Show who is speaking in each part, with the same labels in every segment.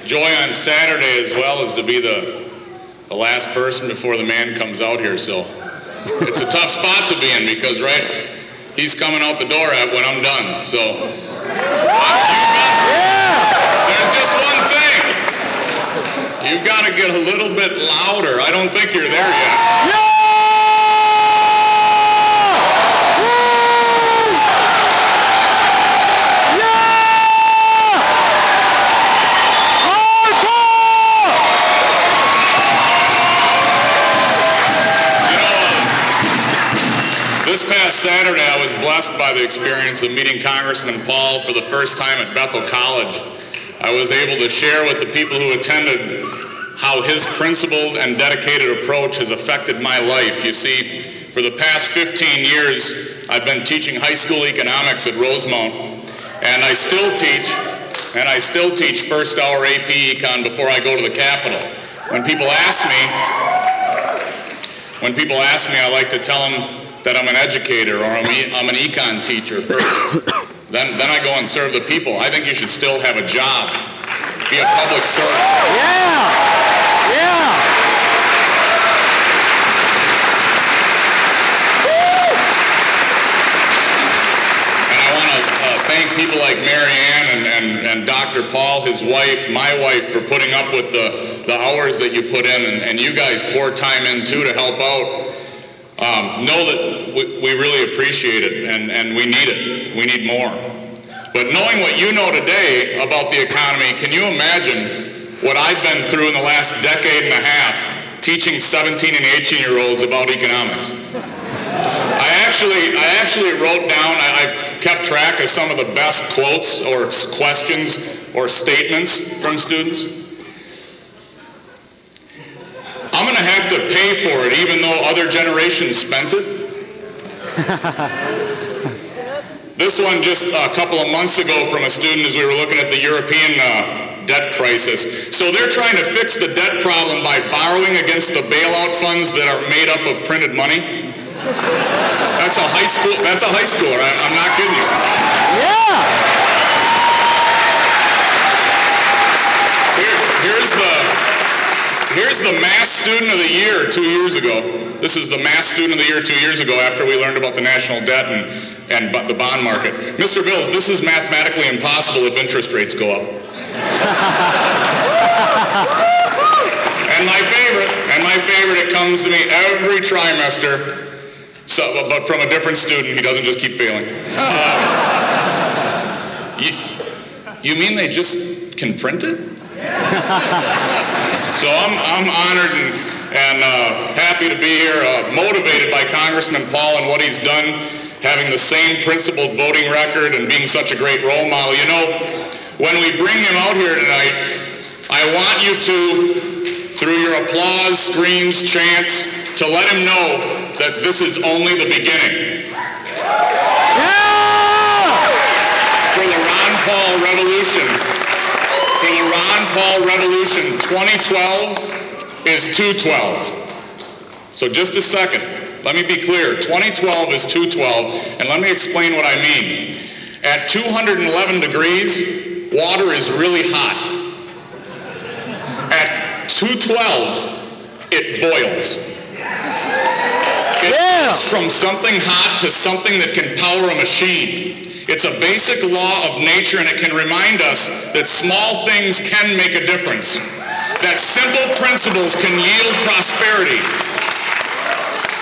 Speaker 1: joy on Saturday as well as to be the last person before the man comes out here, so it's a tough spot to be in because, he's coming out the door when I'm done, so there's just one thing. You've got to get a little bit louder. I don't think you're there yet. This past Saturday, I was blessed by the experience of meeting Congressman Paul for the first time at Bethel College. I was able to share with the people who attended how his principled and dedicated approach has affected my life. You see, for the past 15 years, I've been teaching high school economics at Rosemount, and I still teach first hour AP Econ before I go to the Capitol. When people ask me, I like to tell them that I'm an educator or I'm an econ teacher first. Then I go and serve the people. I think you should still have a job. Be a public servant. And I want to thank people like Mary Ann and Dr. Paul, his wife, my wife, for putting up with the hours that you put in, and you guys pour time in too to help out. Know that we really appreciate it, and we need it. We need more. But knowing what you know today about the economy, can you imagine what I've been through in the last decade and a half teaching 17 and 18-year-olds about economics? I actually wrote down, I've kept track of some of the best quotes or questions or statements from students. I'm going to have to pay for it, even though other generations spent it. This one just a couple of months ago from a student as we were looking at the European debt crisis. So they're trying to fix the debt problem by borrowing against the bailout funds that are made up of printed money. That's a high schooler. I'm not kidding you. Here's the math student of the year 2 years ago. This is the math student of the year 2 years ago after we learned about the national debt and the bond market. Mr. Bills, this is mathematically impossible if interest rates go up. And my favorite, it comes to me every trimester, but from a different student. He doesn't just keep failing. You mean they just can print it? So I'm honored and happy to be here, motivated by Congressman Paul and what he's done, having the same principled voting record and being such a great role model. You know, when we bring him out here tonight, I want you to, through your applause, screams, chants, to let him know that this is only the beginning. For the Ron Paul Revolution. For the Ron Paul Revolution, 2012 is 212. So just a second. Let me be clear. 2012 is 212, and let me explain what I mean. At 211 degrees, water is really hot. At 212, it boils. It goes from something hot to something that can power a machine. It's a basic law of nature, and it can remind us that small things can make a difference, that simple principles can yield prosperity.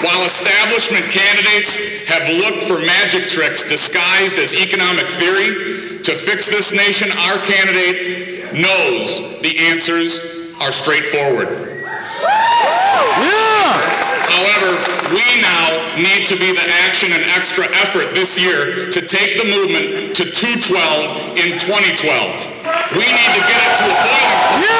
Speaker 1: While establishment candidates have looked for magic tricks disguised as economic theory to fix this nation, our candidate knows the answers are straightforward. However, we now need to be the action and extra effort this year to take the movement to 212 in 2012. We need to get it to a boiling point.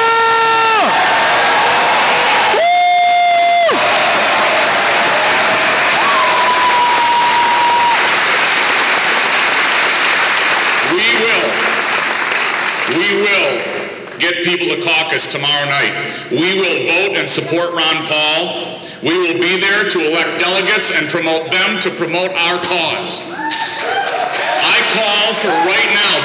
Speaker 1: We will get people to caucus tomorrow night. We will vote and support Ron Paul. We will be there to elect delegates and promote them to promote our cause. I call for right now